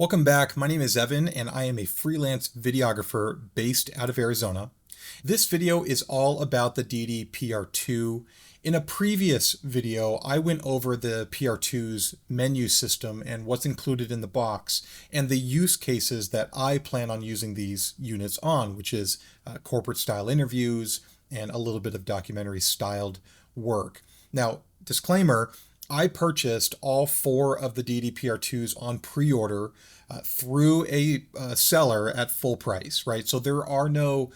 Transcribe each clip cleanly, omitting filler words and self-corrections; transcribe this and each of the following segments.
Welcome back. My name is Evan and I am a freelance videographer based out of Arizona. This video is all about the Deity PR2. In a previous video, I went over the PR2's menu system and what's included in the box and the use cases that I plan on using these units on, which is corporate style interviews and a little bit of documentary styled work. Now, disclaimer, I purchased all 4 of the Deity PR2s on pre-order through a seller at full price, right? So there are no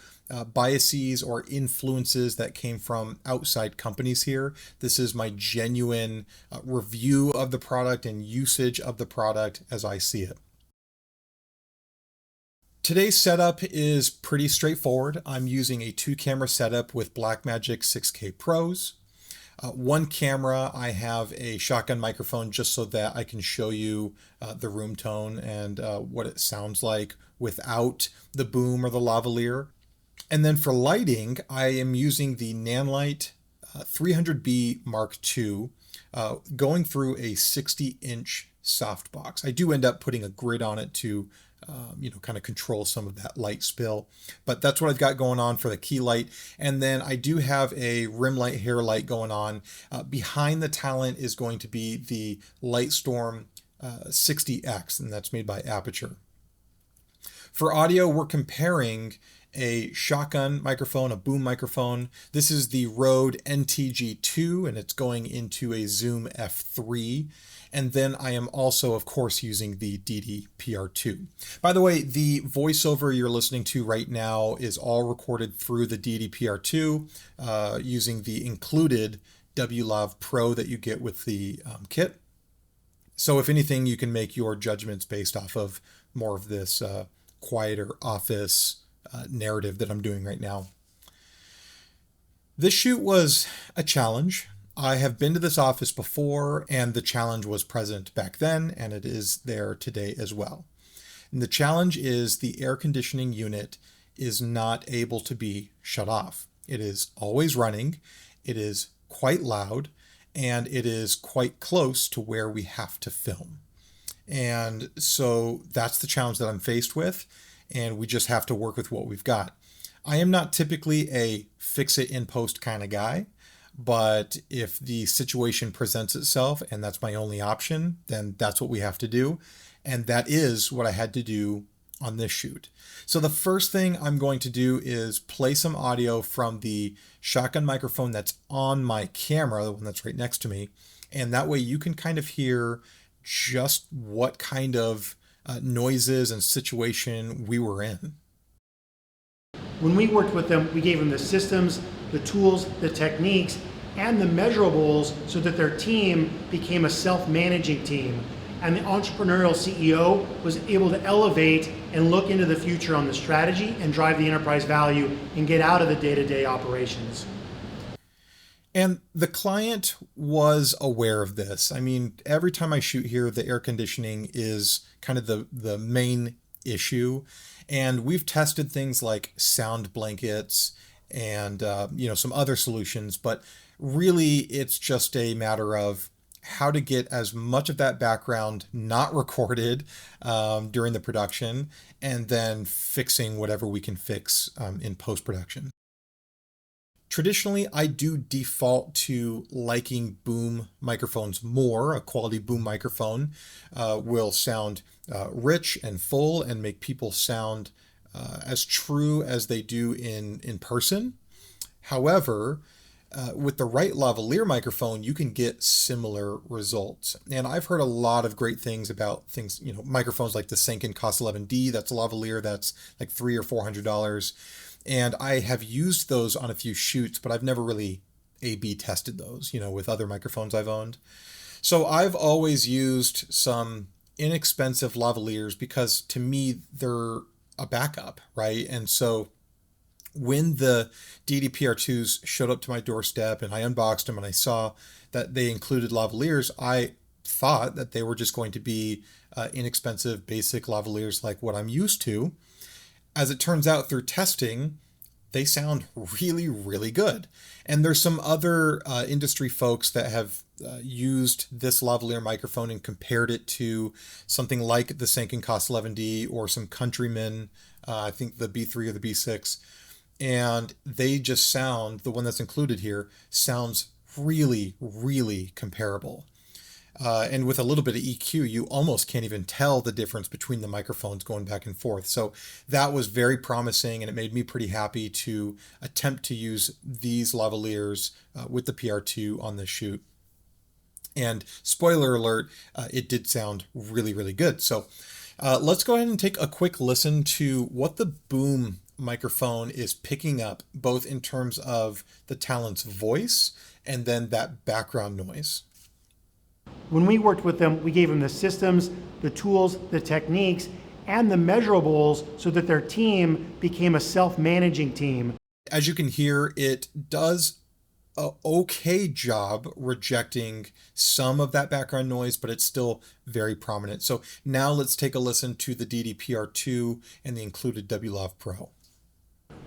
biases or influences that came from outside companies here. This is my genuine review of the product and usage of the product as I see it. Today's setup is pretty straightforward. I'm using a 2-camera setup with Blackmagic 6K Pros. One camera, I have a shotgun microphone just so that I can show you the room tone and what it sounds like without the boom or the lavalier. And then for lighting, I am using the Nanlite 300B Mark II, going through a 60-inch softbox. I do end up putting a grid on it to kind of control some of that light spill. But that's what I've got going on for the key light. And then I do have a rim light, hair light going on. Behind the talent is going to be the Lightstorm 60X, and that's made by Aperture. For audio, we're comparing a shotgun microphone, a boom microphone. This is the Rode NTG2, and it's going into a Zoom F3. And then I am also, of course, using the Deity PR2. By the way, the voiceover you're listening to right now is all recorded through the Deity PR2 using the included W.Lav Pro that you get with the kit. So if anything, you can make your judgments based off of more of this quieter office narrative that I'm doing right now. This shoot was a challenge. I have been to this office before, and the challenge was present back then, and it is there today as well. And the challenge is the air conditioning unit is not able to be shut off. It is always running, it is quite loud, and it is quite close to where we have to film. And so that's the challenge that I'm faced with, and we just have to work with what we've got. I am not typically a fix-it in post kind of guy. But if the situation presents itself and that's my only option, then that's what we have to do. And that is what I had to do on this shoot. So the first thing I'm going to do is play some audio from the shotgun microphone that's on my camera, the one that's right next to me. And that way you can kind of hear just what kind of noises and situation we were in. When we worked with them, we gave them the systems, the tools, the techniques, and the measurables so that their team became a self-managing team. And the entrepreneurial CEO was able to elevate and look into the future on the strategy and drive the enterprise value and get out of the day-to-day operations. And the client was aware of this. I mean, every time I shoot here, the air conditioning is kind of the main issue. And we've tested things like sound blankets and some other solutions, but really it's just a matter of how to get as much of that background not recorded during the production, and then fixing whatever we can fix in post-production. Traditionally, I do default to liking boom microphones more. A quality boom microphone will sound rich and full and make people sound as true as they do in person. However, with the right lavalier microphone, you can get similar results. And I've heard a lot of great things about things, microphones like the Senken Cost 11D, that's a lavalier, that's like $300 or $400. And I have used those on a few shoots, but I've never really A/B tested those, with other microphones I've owned. So I've always used some inexpensive lavaliers because to me, they're a backup, right? And so when the Deity PR2s showed up to my doorstep and I unboxed them and I saw that they included lavaliers, I thought that they were just going to be inexpensive, basic lavaliers like what I'm used to. As it turns out through testing, they sound really, really good. And there's some other industry folks that have used this lavalier microphone and compared it to something like the Sanken Cost 11D or some Countryman, I think the B3 or the B6. And they just sound, the one that's included here, sounds really, really comparable. And with a little bit of EQ, you almost can't even tell the difference between the microphones going back and forth. So that was very promising, and it made me pretty happy to attempt to use these lavaliers with the PR2 on this shoot. And spoiler alert, it did sound really, really good. So let's go ahead and take a quick listen to what the boom microphone is picking up, both in terms of the talent's voice and then that background noise. When we worked with them, we gave them the systems, the tools, the techniques, and the measurables so that their team became a self-managing team. As you can hear, it does an okay job rejecting some of that background noise, but it's still very prominent. So now let's take a listen to the Deity PR2 and the included W.Lav Pro.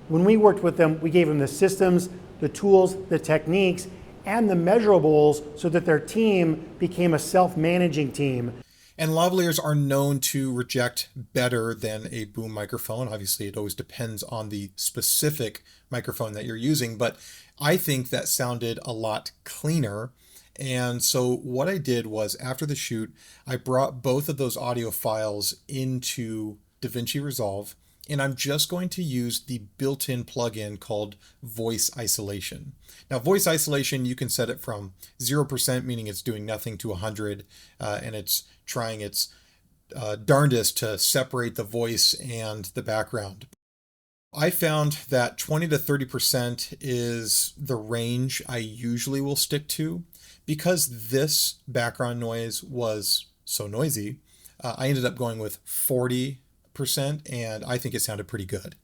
When we worked with them, we gave them the systems, the tools, the techniques, and the measurables so that their team became a self-managing team. And lavaliers are known to reject better than a boom microphone. Obviously, it always depends on the specific microphone that you're using, but I think that sounded a lot cleaner. And so what I did was, after the shoot, I brought both of those audio files into DaVinci Resolve, and I'm just going to use the built-in plugin called Voice Isolation. Now, voice isolation, you can set it from 0%, meaning it's doing nothing, to 100, and it's trying its darndest to separate the voice and the background. I found that 20 to 30% is the range I usually will stick to. Because this background noise was so noisy, I ended up going with 40%, and I think it sounded pretty good.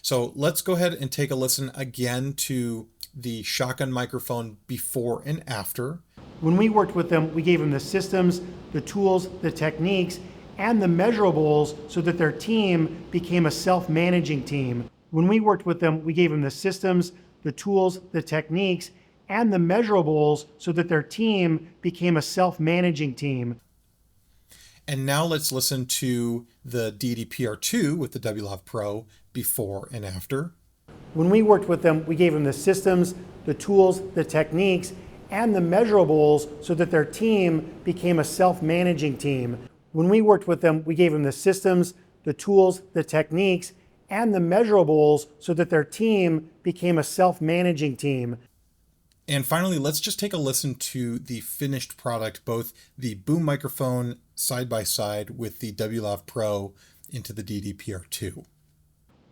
So let's go ahead and take a listen again to the shotgun microphone before and after. When we worked with them, we gave them the systems, the tools, the techniques, and the measurables so that their team became a self-managing team. When we worked with them, we gave them the systems, the tools, the techniques, and the measurables so that their team became a self-managing team. And now let's listen to the Deity PR2 with the W.Lav Pro before and after. When we worked with them, we gave them the systems, the tools, the techniques, and the measurables so that their team became a self-managing team. When we worked with them, we gave them the systems, the tools, the techniques, and the measurables so that their team became a self-managing team. And finally, let's just take a listen to the finished product, both the boom microphone side by side with the W.Lav Pro into the Deity PR2.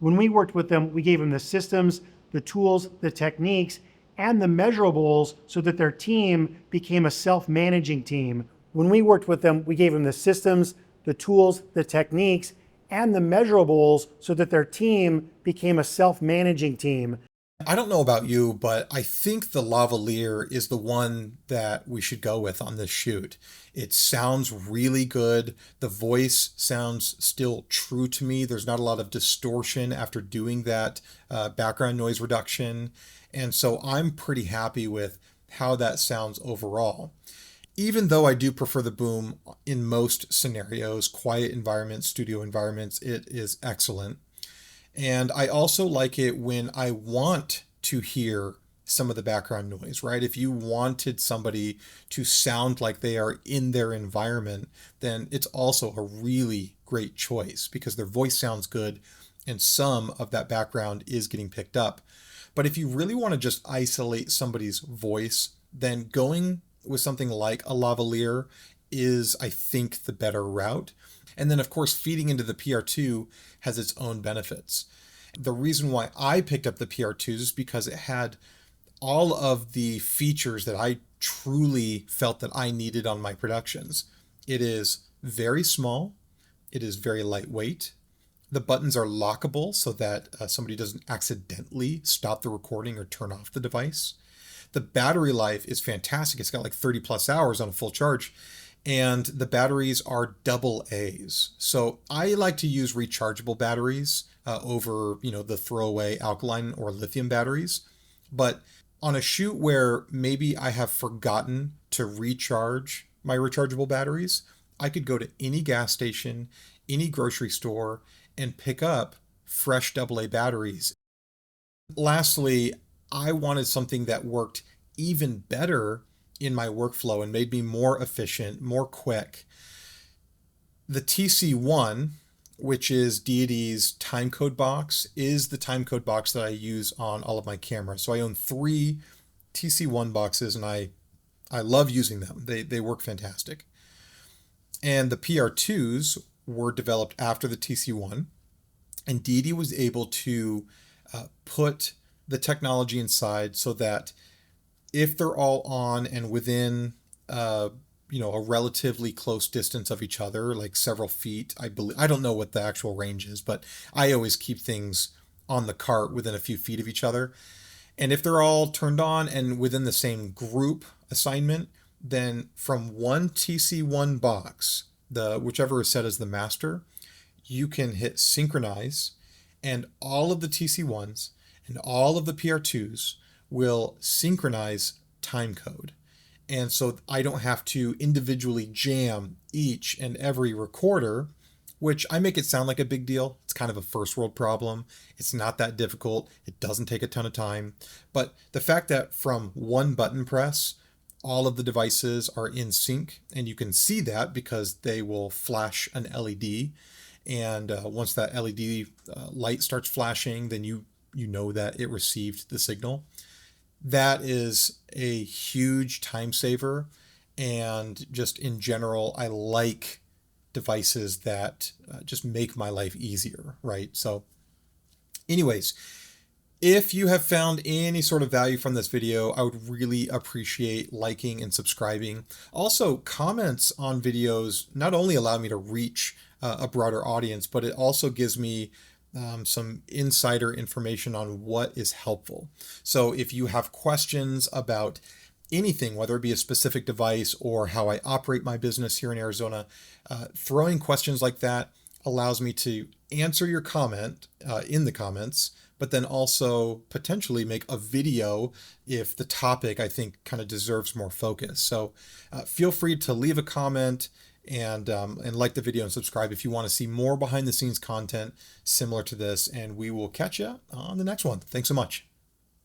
When we worked with them, we gave them the systems, the tools, the techniques, and the measurables so that their team became a self-managing team. When we worked with them, we gave them the systems, the tools, the techniques, and the measurables so that their team became a self-managing team. I don't know about you, but I think the lavalier is the one that we should go with on this shoot. It sounds really good. The voice sounds still true to me. There's not a lot of distortion after doing that background noise reduction. And so I'm pretty happy with how that sounds overall. Even though I do prefer the boom in most scenarios, quiet environments, studio environments, it is excellent. And I also like it when I want to hear some of the background noise, right? If you wanted somebody to sound like they are in their environment, then it's also a really great choice because their voice sounds good and some of that background is getting picked up. But if you really want to just isolate somebody's voice, then going with something like a lavalier is, I think, the better route. And then, of course, feeding into the PR2 has its own benefits. The reason why I picked up the PR2 is because it had all of the features that I truly felt that I needed on my productions. It is very small. It is very lightweight. The buttons are lockable so that somebody doesn't accidentally stop the recording or turn off the device. The battery life is fantastic. It's got like 30 plus hours on a full charge. And the batteries are AA. So I like to use rechargeable batteries over, the throwaway alkaline or lithium batteries. But on a shoot where maybe I have forgotten to recharge my rechargeable batteries, I could go to any gas station, any grocery store, and pick up fresh AA batteries. Lastly, I wanted something that worked even better in my workflow and made me more efficient, more quick. The TC1, which is Deity's timecode box, is the timecode box that I use on all of my cameras. So I own 3 TC1 boxes, and I love using them. They work fantastic. And the PR2s were developed after the TC1, and Deity was able to put the technology inside so that if they're all on and within a relatively close distance of each other, like several feet, I don't know what the actual range is, but I always keep things on the cart within a few feet of each other. And if they're all turned on and within the same group assignment, then from one TC1 box, whichever is set as the master, you can hit synchronize, and all of the TC1s and all of the PR2s will synchronize timecode. And so I don't have to individually jam each and every recorder, which I make it sound like a big deal. It's kind of a first world problem. It's not that difficult. It doesn't take a ton of time. But the fact that from one button press, all of the devices are in sync, and you can see that because they will flash an LED. And once that LED light starts flashing, then you know that it received the signal. That is a huge time saver. And just in general, I like devices that just make my life easier, right? So anyways, if you have found any sort of value from this video, I would really appreciate liking and subscribing. Also, comments on videos not only allow me to reach a broader audience, but it also gives me some insider information on what is helpful. So if you have questions about anything, whether it be a specific device or how I operate my business here in Arizona, throwing questions like that allows me to answer your comment in the comments, but then also potentially make a video if the topic I think kind of deserves more focus. So feel free to leave a comment and like the video and subscribe if you want to see more behind the scenes content similar to this, and we will catch you on the next one. Thanks so much.